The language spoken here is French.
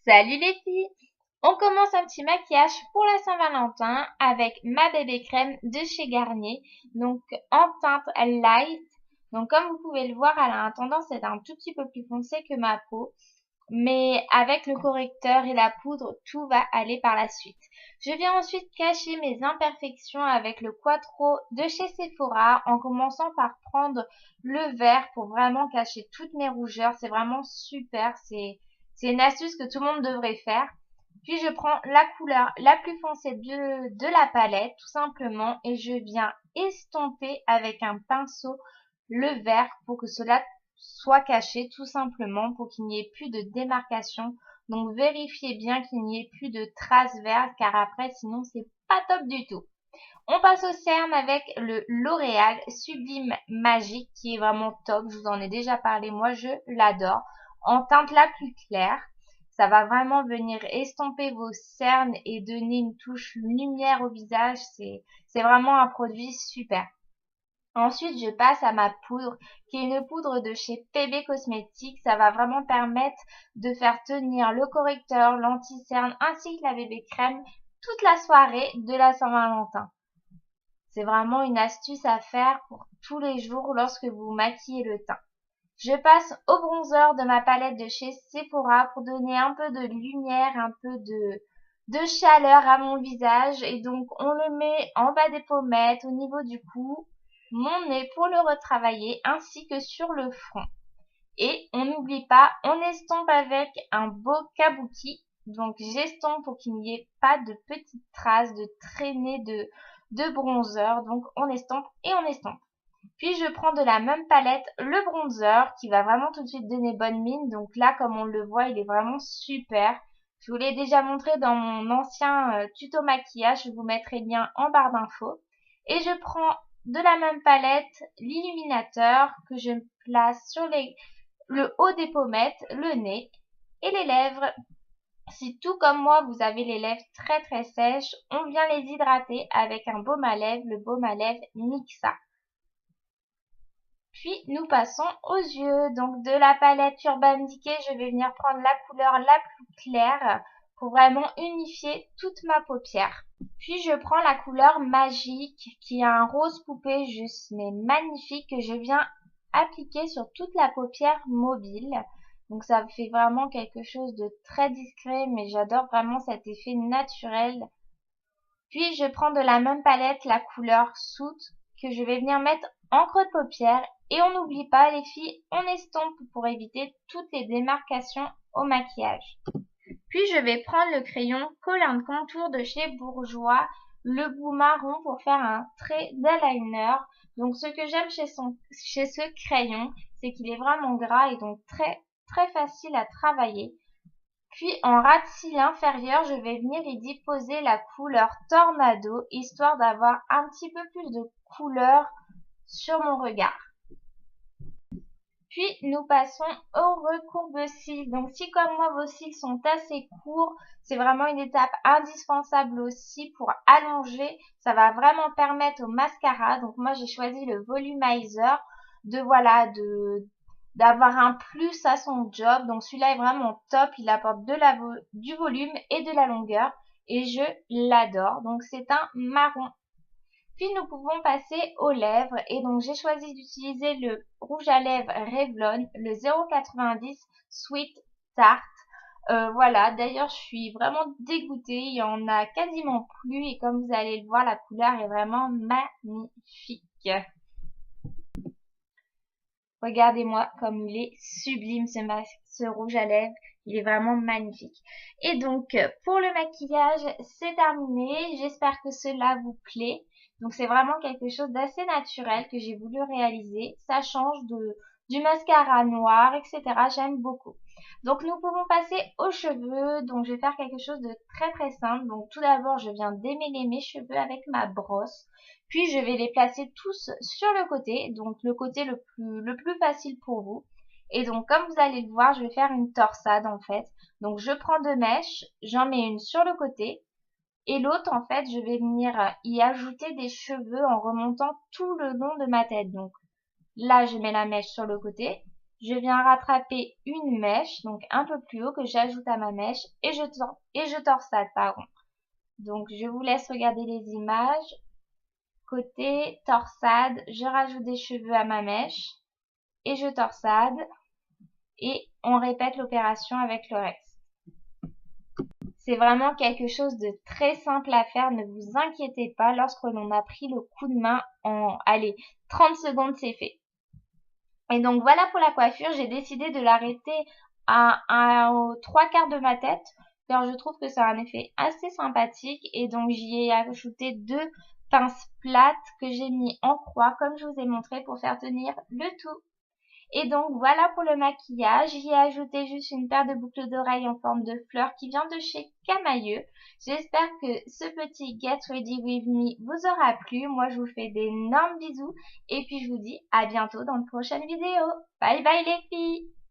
Salut les filles! On commence un petit maquillage pour la Saint-Valentin avec ma bébé crème de chez Garnier, donc en teinte light. Donc comme vous pouvez le voir, elle a un tendance à être un tout petit peu plus foncé que ma peau, mais avec le correcteur et la poudre, tout va aller par la suite. Je viens ensuite cacher mes imperfections avec le Quattro de chez Sephora en commençant par prendre le vert pour vraiment cacher toutes mes rougeurs. C'est vraiment super, c'est une astuce que tout le monde devrait faire. Puis je prends la couleur la plus foncée de la palette, tout simplement, et je viens estomper avec un pinceau le vert pour que cela soit caché, tout simplement, pour qu'il n'y ait plus de démarcation. Donc vérifiez bien qu'il n'y ait plus de traces vertes, car après, sinon, c'est pas top du tout. On passe au cerne avec le L'Oréal Sublime Magique, qui est vraiment top. Je vous en ai déjà parlé, moi je l'adore. En teinte la plus claire, ça va vraiment venir estomper vos cernes et donner une touche lumière au visage. C'est vraiment un produit super. Ensuite, je passe à ma poudre, qui est une poudre de chez PB Cosmetics. Ça va vraiment permettre de faire tenir le correcteur, l'anti-cerne ainsi que la bébé crème toute la soirée de la Saint-Valentin. C'est vraiment une astuce à faire pour tous les jours lorsque vous maquillez le teint. Je passe au bronzer de ma palette de chez Sephora pour donner un peu de lumière, un peu de chaleur à mon visage. Et donc, on le met en bas des pommettes, au niveau du cou, mon nez pour le retravailler, ainsi que sur le front. Et on n'oublie pas, on estompe avec un beau kabuki. Donc, j'estompe pour qu'il n'y ait pas de petites traces, de traînées de bronzer. Donc, on estompe et on estompe. Puis je prends de la même palette le bronzer qui va vraiment tout de suite donner bonne mine. Donc là, comme on le voit, il est vraiment super. Je vous l'ai déjà montré dans mon ancien tuto maquillage. Je vous mettrai le lien en barre d'infos. Et je prends de la même palette l'illuminateur que je place sur le haut des pommettes, le nez et les lèvres. Si tout comme moi, vous avez les lèvres très très sèches, on vient les hydrater avec un baume à lèvres, le baume à lèvres Mixa. Puis nous passons aux yeux. Donc de la palette Urban Decay, je vais venir prendre la couleur la plus claire pour vraiment unifier toute ma paupière. Puis je prends la couleur Magique qui a un rose poupée juste mais magnifique que je viens appliquer sur toute la paupière mobile. Donc ça fait vraiment quelque chose de très discret, mais j'adore vraiment cet effet naturel. Puis je prends de la même palette la couleur Soot que je vais venir mettre en creux de paupière. Et on n'oublie pas les filles, on estompe pour éviter toutes les démarcations au maquillage. Puis je vais prendre le crayon Colin de contour de chez Bourjois, le bout marron pour faire un trait d'eyeliner. Donc ce que j'aime chez ce crayon, c'est qu'il est vraiment gras et donc très facile à travailler. Puis en ras de cils inférieur, je vais venir y déposer la couleur Tornado, histoire d'avoir un petit peu plus de couleur sur mon regard. Puis nous passons au recourbe-cils. Donc si comme moi vos cils sont assez courts, c'est vraiment une étape indispensable aussi pour allonger. Ça va vraiment permettre au mascara. Donc moi j'ai choisi le volumizer d'avoir un plus à son job. Donc celui-là est vraiment top. Il apporte du volume et de la longueur et je l'adore. Donc c'est un marron. Puis nous pouvons passer aux lèvres et donc j'ai choisi d'utiliser le rouge à lèvres Revlon, le 0,90 Sweet Tart. Voilà, d'ailleurs je suis vraiment dégoûtée, il y en a quasiment plus et comme vous allez le voir, la couleur est vraiment magnifique. Regardez-moi comme il est sublime ce rouge à lèvres, il est vraiment magnifique. Et donc pour le maquillage, c'est terminé, j'espère que cela vous plaît. Donc c'est vraiment quelque chose d'assez naturel que j'ai voulu réaliser. Ça change du mascara noir, etc. J'aime beaucoup. Donc nous pouvons passer aux cheveux. Donc je vais faire quelque chose de très simple. Donc tout d'abord je viens démêler mes cheveux avec ma brosse. Puis je vais les placer tous sur le côté. Donc le côté le plus facile pour vous. Et donc comme vous allez le voir, je vais faire une torsade en fait. Donc je prends deux mèches, j'en mets une sur le côté. Et l'autre, en fait, je vais venir y ajouter des cheveux en remontant tout le long de ma tête. Donc là, je mets la mèche sur le côté. je viens rattraper une mèche, donc un peu plus haut, que j'ajoute à ma mèche et je torsade, pardon. Donc je vous laisse regarder les images. Côté torsade, je rajoute des cheveux à ma mèche et je torsade et on répète l'opération avec le reste. C'est vraiment quelque chose de très simple à faire, ne vous inquiétez pas, lorsque l'on a pris le coup de main en, allez, 30 secondes c'est fait. Et donc voilà pour la coiffure, j'ai décidé de l'arrêter aux 3/4 de ma tête, car je trouve que c'est un effet assez sympathique, et donc j'y ai ajouté 2 pinces plates que j'ai mis en croix, comme je vous ai montré, pour faire tenir le tout. Et donc voilà pour le maquillage, j'y ai ajouté juste une paire de boucles d'oreilles en forme de fleur qui vient de chez Camailleux. J'espère que ce petit Get Ready With Me vous aura plu. Moi je vous fais d'énormes bisous et puis je vous dis à bientôt dans de prochaines vidéos. Bye bye les filles!